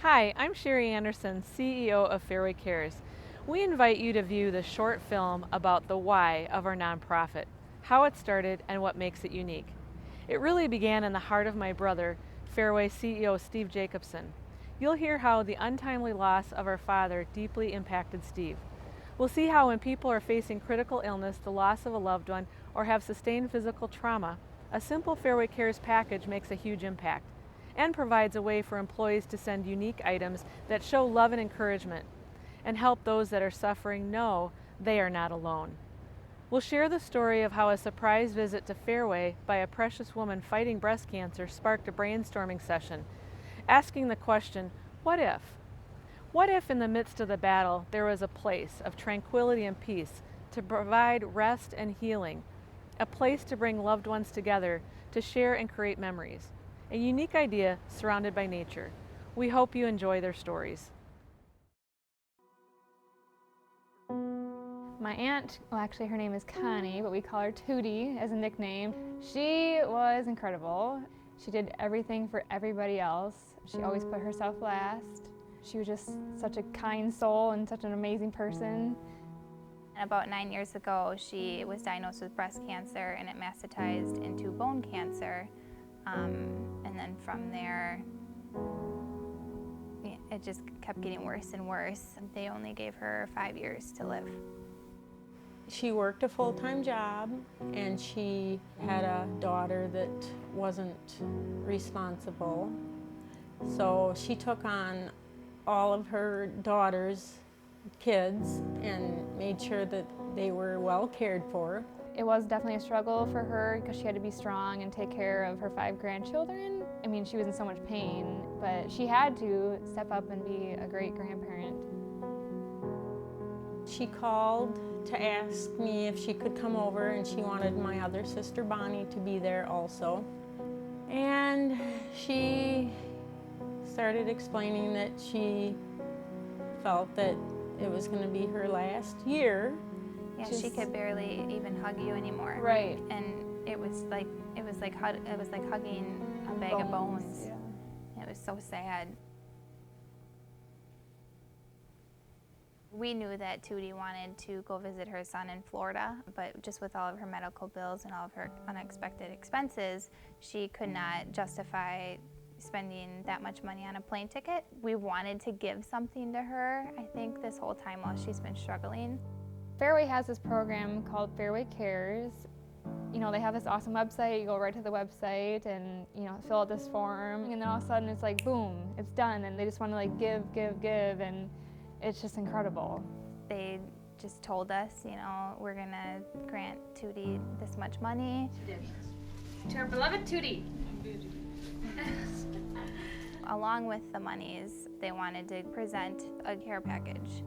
Hi, I'm Sherri Anderson, CEO of Fairway Cares. We invite you to view the short film about the why of our nonprofit, how it started, and what makes it unique. It really began in the heart of my brother, Fairway CEO Steve Jacobson. You'll hear how the untimely loss of our father deeply impacted Steve. We'll see how when people are facing critical illness, the loss of a loved one, or have sustained physical trauma, a simple Fairway Cares package makes a huge impact and provides a way for employees to send unique items that show love and encouragement and help those that are suffering know they are not alone. We'll share the story of how a surprise visit to Fairway by a precious woman fighting breast cancer sparked a brainstorming session, asking the question, what if? What if in the midst of the battle there was a place of tranquility and peace to provide rest and healing, a place to bring loved ones together to share and create memories? A unique idea surrounded by nature. We hope you enjoy their stories. My aunt, well actually her name is Connie, but we call her Tootie as a nickname. She was incredible. She did everything for everybody else. She always put herself last. She was just such a kind soul and such an amazing person. About 9 years ago, she was diagnosed with breast cancer and it metastasized into bone cancer. And then from there, it just kept getting worse and worse. They only gave her 5 years to live. She worked a full-time job and she had a daughter that wasn't responsible. So she took on all of her daughter's kids and made sure that they were well cared for. It was definitely a struggle for her because she had to be strong and take care of her 5 grandchildren. I mean, she was in so much pain, but she had to step up and be a great grandparent. She called to ask me if she could come over, and she wanted my other sister Bonnie to be there also. And she started explaining that she felt that it was going to be her last year. Yeah, she could barely even hug you anymore. Right. And it was like hugging a bag of bones. Yeah. It was so sad. We knew that Tootie wanted to go visit her son in Florida, but just with all of her medical bills and all of her unexpected expenses, she could not justify spending that much money on a plane ticket. We wanted to give something to her, I think, this whole time while she's been struggling. Fairway has this program called Fairway Cares. You know, they have this awesome website. You go right to the website and, you know, fill out this form, and then all of a sudden it's like, boom, it's done, and they just want to like give, and it's just incredible. They just told us, you know, we're gonna grant Tootie this much money. To our beloved Tootie. Along with the monies, they wanted to present a care package.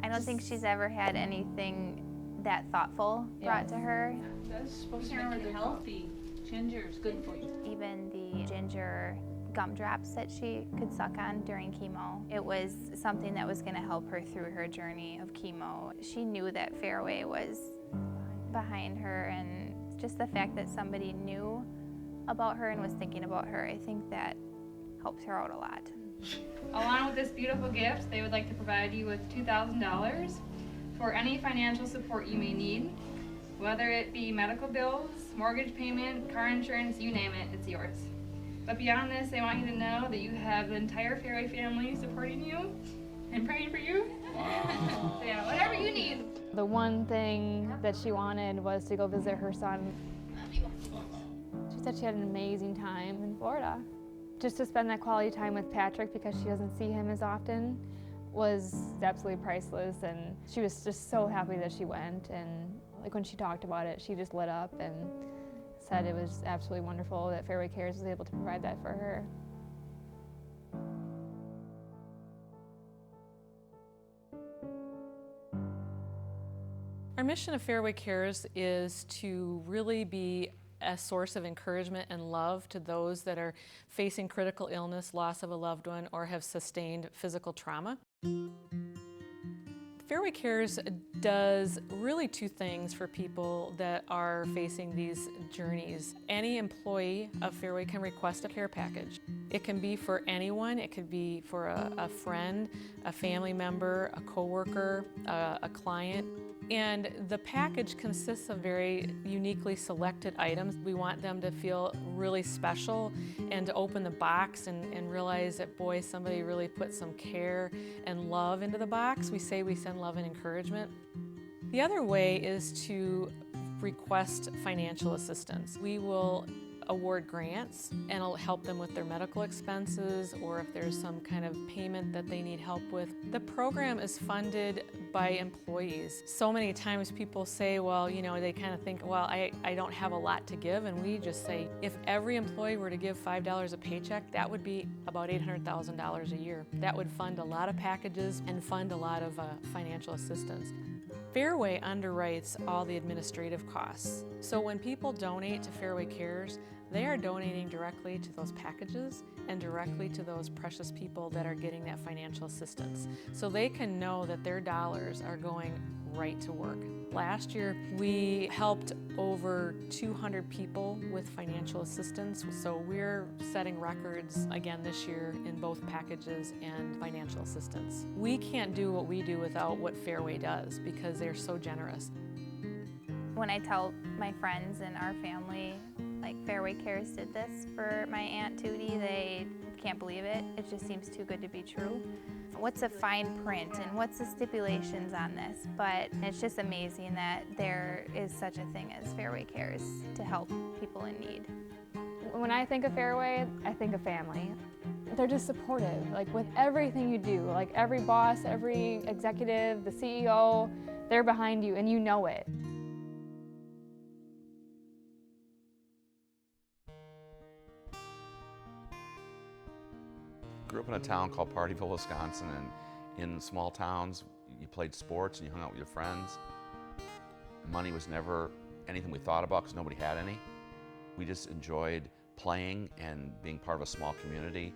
I don't think she's ever had anything that thoughtful brought to her. That's supposed to make you healthy. Ginger is good for you. Even the ginger gumdrops that she could suck on during chemo. It was something that was going to help her through her journey of chemo. She knew that Fairway was behind her, and just the fact that somebody knew about her and was thinking about her, I think that helps her out a lot. Along with this beautiful gift, they would like to provide you with $2,000 for any financial support you may need, whether it be medical bills, mortgage payment, car insurance, you name it, it's yours. But beyond this, they want you to know that you have the entire Fairway family supporting you and praying for you. Wow. So yeah, whatever you need. The one thing that she wanted was to go visit her son. She said she had an amazing time in Florida. Just to spend that quality time with Patrick, because she doesn't see him as often, was absolutely priceless, and she was just so happy that she went. And like when she talked about it, she just lit up and said it was absolutely wonderful that Fairway Cares was able to provide that for her. Our mission of Fairway Cares is to really be a source of encouragement and love to those that are facing critical illness, loss of a loved one, or have sustained physical trauma. Fairway Cares does really two things for people that are facing these journeys. Any employee of Fairway can request a care package. It can be for anyone. It could be for a friend, a family member, a coworker, a client. And the package consists of very uniquely selected items. We want them to feel really special and to open the box and realize that, boy, somebody really put some care and love into the box. We say we send love and encouragement. The other way is to request financial assistance. We will award grants and it'll help them with their medical expenses or if there's some kind of payment that they need help with. The program is funded by employees. So many times people say, well, you know, they kind of think, well, I don't have a lot to give, and we just say, if every employee were to give $5 a paycheck, that would be about $800,000 a year. That would fund a lot of packages and fund a lot of financial assistance. Fairway underwrites all the administrative costs. So when people donate to Fairway Cares, they are donating directly to those packages and directly to those precious people that are getting that financial assistance. So they can know that their dollars are going right to work. Last year, we helped over 200 people with financial assistance. So we're setting records again this year in both packages and financial assistance. We can't do what we do without what Fairway does because they're so generous. When I tell my friends and our family, like Fairway Cares did this for my Aunt Tootie, they can't believe it. It just seems too good to be true. What's a fine print and what's the stipulations on this? But it's just amazing that there is such a thing as Fairway Cares to help people in need. When I think of Fairway, I think of family. They're just supportive, like with everything you do. Like every boss, every executive, the CEO, they're behind you and you know it. Grew up in a town called Partyville, Wisconsin, and in small towns, you played sports and you hung out with your friends. Money was never anything we thought about because nobody had any. We just enjoyed playing and being part of a small community.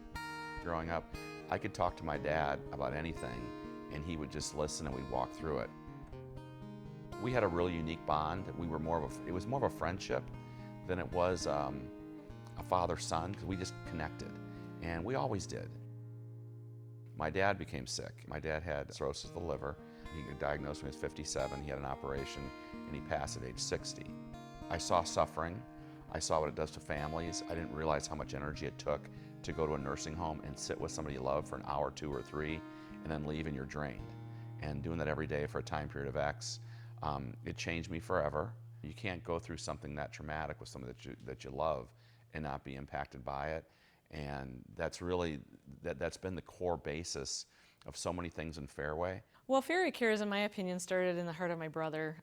Growing up, I could talk to my dad about anything and he would just listen and we'd walk through it. We had a really unique bond. It was more of a friendship than it was a father-son, because we just connected, and we always did. My dad became sick. My dad had cirrhosis of the liver. He got diagnosed when he was 57. He had an operation, and he passed at age 60. I saw suffering. I saw what it does to families. I didn't realize how much energy it took to go to a nursing home and sit with somebody you love for an hour, 2 or 3, and then leave and you're drained. And doing that every day for a time period of X, it changed me forever. You can't go through something that traumatic with somebody that you love and not be impacted by it. And that's really, that's been the core basis of so many things in Fairway. Well, Fairway Cares, in my opinion, started in the heart of my brother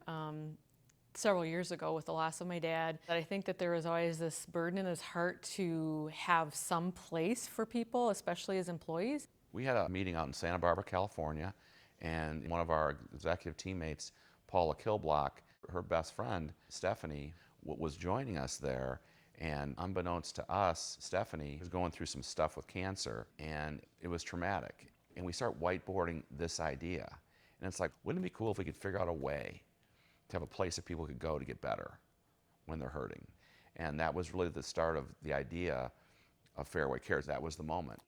several years ago with the loss of my dad. I think that there was always this burden in his heart to have some place for people, especially as employees. We had a meeting out in Santa Barbara, California, and one of our executive teammates, Paula Kilblock, her best friend, Stephanie, was joining us there. And unbeknownst to us, Stephanie was going through some stuff with cancer, and it was traumatic. And we start whiteboarding this idea. And it's like, wouldn't it be cool if we could figure out a way to have a place that people could go to get better when they're hurting? And that was really the start of the idea of Fairway Cares. That was the moment.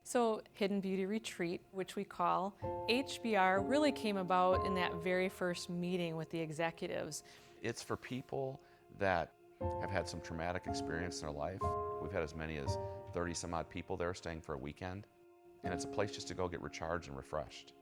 So Hidden Beauty Retreat, which we call HBR, really came about in that very first meeting with the executives. It's for people that have had some traumatic experience in their life. We've had as many as 30 some odd people there staying for a weekend. And it's a place just to go get recharged and refreshed.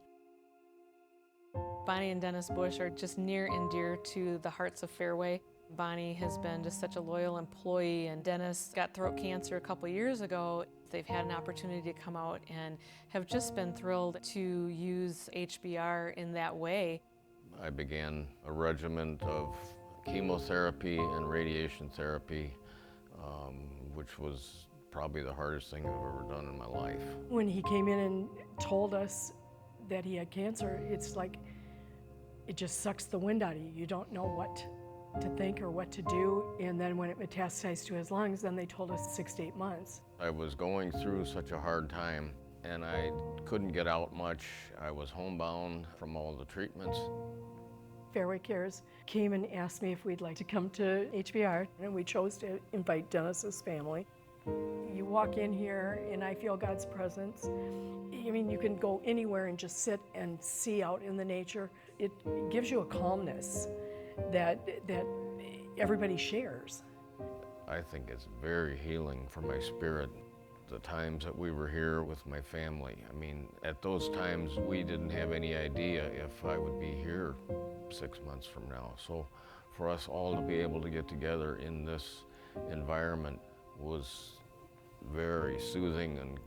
Bonnie and Dennis Bush are just near and dear to the hearts of Fairway. Bonnie has been just such a loyal employee, and Dennis got throat cancer a couple years ago. They've had an opportunity to come out and have just been thrilled to use HBR in that way. I began a regimen of chemotherapy and radiation therapy, which was probably the hardest thing I've ever done in my life. When he came in and told us that he had cancer, it's like it just sucks the wind out of you. You don't know what to think or what to do. And then when it metastasized to his lungs, then they told us 6 to 8 months. I was going through such a hard time, and I couldn't get out much. I was homebound from all the treatments. Fairway Cares came and asked me if we'd like to come to HBR, and we chose to invite Dennis's family. You walk in here and I feel God's presence. I mean, you can go anywhere and just sit and see out in the nature. It gives you a calmness that everybody shares. I think it's very healing for my spirit. The times that we were here with my family, I mean, at those times we didn't have any idea if I would be here 6 months from now. So for us all to be able to get together in this environment was very soothing and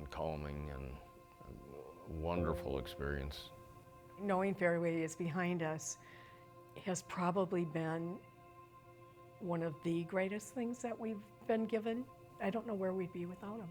calming and a wonderful experience. Knowing Fairway is behind us has probably been one of the greatest things that we've been given. I don't know where we'd be without them.